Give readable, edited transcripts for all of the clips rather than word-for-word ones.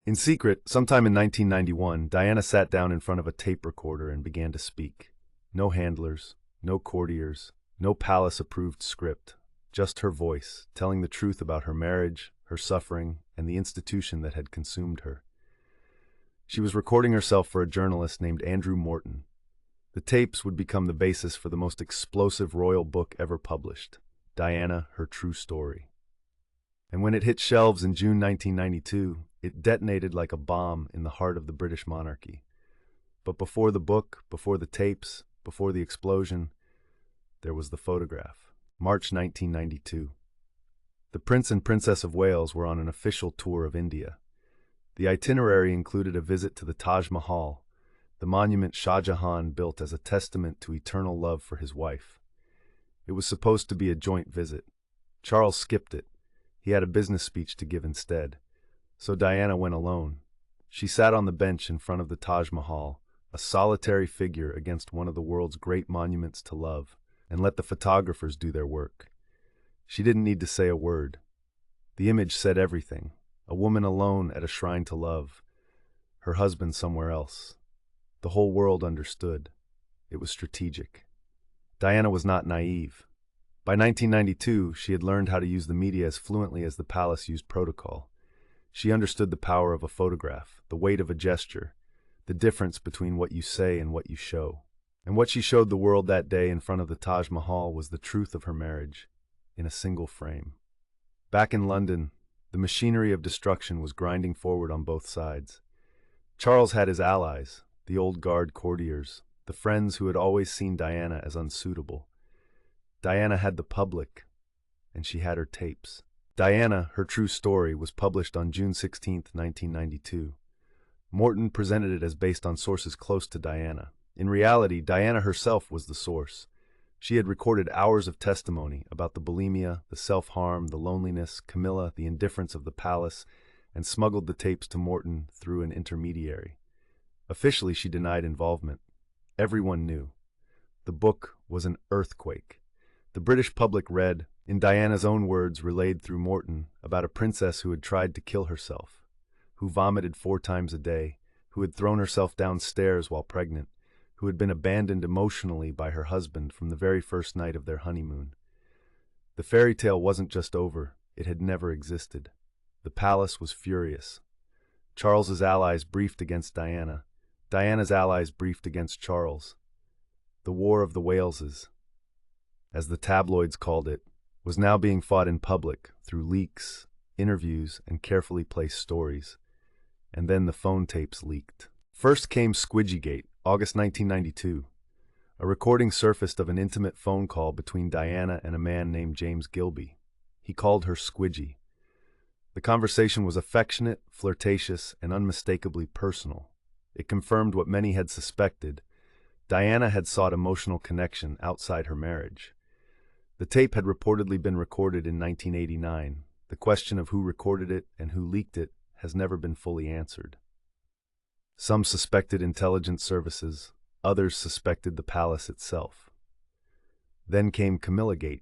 In secret, sometime in 1991, Diana sat down in front of a tape recorder and began to speak. No handlers, no courtiers, no palace-approved script, just her voice, telling the truth about her marriage, her suffering, and the institution that had consumed her. She was recording herself for a journalist named Andrew Morton. The tapes would become the basis for the most explosive royal book ever published, Diana, Her True Story. And when it hit shelves in June 1992, it detonated like a bomb in the heart of the British monarchy. But before the book, before the tapes, before the explosion, there was the photograph. March 1992. The Prince and Princess of Wales were on an official tour of India. The itinerary included a visit to the Taj Mahal, the monument Shah Jahan built as a testament to eternal love for his wife. It was supposed to be a joint visit. Charles skipped it. He had a business speech to give instead. So Diana went alone. She sat on the bench in front of the Taj Mahal, a solitary figure against one of the world's great monuments to love, and let the photographers do their work. She didn't need to say a word. The image said everything. A woman alone at a shrine to love. Her husband somewhere else. The whole world understood. It was strategic. Diana was not naive. By 1992, she had learned how to use the media as fluently as the palace used protocol. She understood the power of a photograph, the weight of a gesture, the difference between what you say and what you show. And what she showed the world that day in front of the Taj Mahal was the truth of her marriage, in a single frame. Back in London, the machinery of destruction was grinding forward on both sides. Charles had his allies, the old guard courtiers, the friends who had always seen Diana as unsuitable. Diana had the public, and she had her tapes. Diana, Her True Story, was published on June 16, 1992. Morton presented it as based on sources close to Diana. In reality, Diana herself was the source. She had recorded hours of testimony about the bulimia, the self-harm, the loneliness, Camilla, the indifference of the palace, and smuggled the tapes to Morton through an intermediary. Officially, she denied involvement. Everyone knew. The book was an earthquake. The British public read, in Diana's own words relayed through Morton, about a princess who had tried to kill herself, who vomited 4 times a day, who had thrown herself downstairs while pregnant, who had been abandoned emotionally by her husband from the very first night of their honeymoon. The fairy tale wasn't just over, it had never existed. The palace was furious. Charles's allies briefed against Diana. Diana's allies briefed against Charles. The War of the Waleses, as the tabloids called it, was now being fought in public through leaks, interviews, and carefully placed stories. And then the phone tapes leaked. First came Squidgygate, August 1992. A recording surfaced of an intimate phone call between Diana and a man named James Gilby. He called her Squidgy. The conversation was affectionate, flirtatious, and unmistakably personal. It confirmed what many had suspected. Diana had sought emotional connection outside her marriage. The tape had reportedly been recorded in 1989. The question of who recorded it and who leaked it has never been fully answered. Some suspected intelligence services, others suspected the palace itself. Then came Camillagate.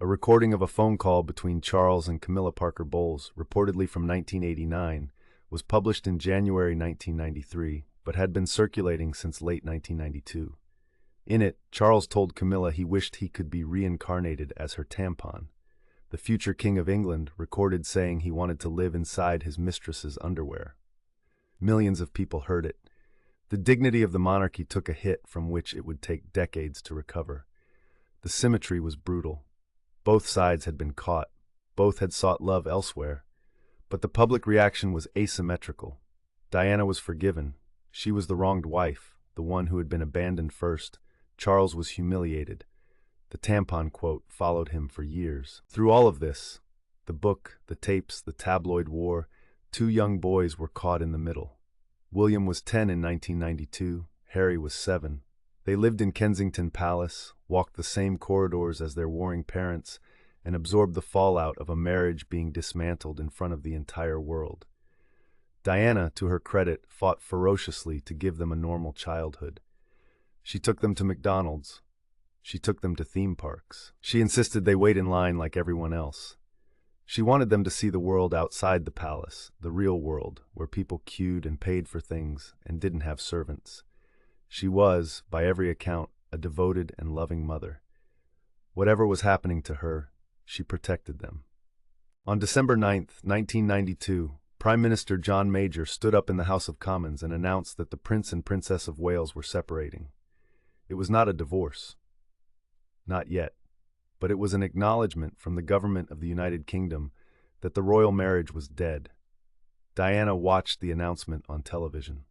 A recording of a phone call between Charles and Camilla Parker Bowles, reportedly from 1989, was published in January 1993, but had been circulating since late 1992. In it, Charles told Camilla he wished he could be reincarnated as her tampon. The future King of England recorded saying he wanted to live inside his mistress's underwear. Millions of people heard it. The dignity of the monarchy took a hit from which it would take decades to recover. The symmetry was brutal. Both sides had been caught. Both had sought love elsewhere. But the public reaction was asymmetrical. Diana was forgiven. She was the wronged wife, the one who had been abandoned first. Charles was humiliated. The tampon quote followed him for years. Through all of this, the book, the tapes, the tabloid war, 2 young boys were caught in the middle. William was 10 in 1992, Harry was 7. They lived in Kensington Palace, walked the same corridors as their warring parents, and absorbed the fallout of a marriage being dismantled in front of the entire world. Diana, to her credit, fought ferociously to give them a normal childhood. She took them to McDonald's. She took them to theme parks. She insisted they wait in line like everyone else. She wanted them to see the world outside the palace, the real world, where people queued and paid for things and didn't have servants. She was, by every account, a devoted and loving mother. Whatever was happening to her, she protected them. On December 9th, 1992, Prime Minister John Major stood up in the House of Commons and announced that the Prince and Princess of Wales were separating. It was not a divorce. Not yet. But it was an acknowledgement from the government of the United Kingdom that the royal marriage was dead. Diana watched the announcement on television.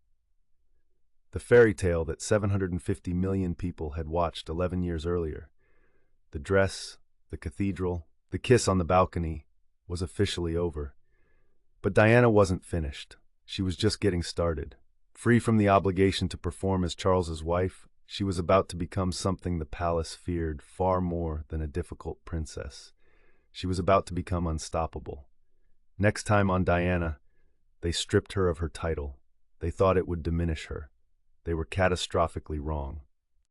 The fairy tale that 750 million people had watched 11 years earlier, the dress, the cathedral, the kiss on the balcony, was officially over. But Diana wasn't finished. She was just getting started. Free from the obligation to perform as Charles's wife, she was about to become something the palace feared far more than a difficult princess. She was about to become unstoppable. Next time on Diana, they stripped her of her title. They thought it would diminish her. They were catastrophically wrong.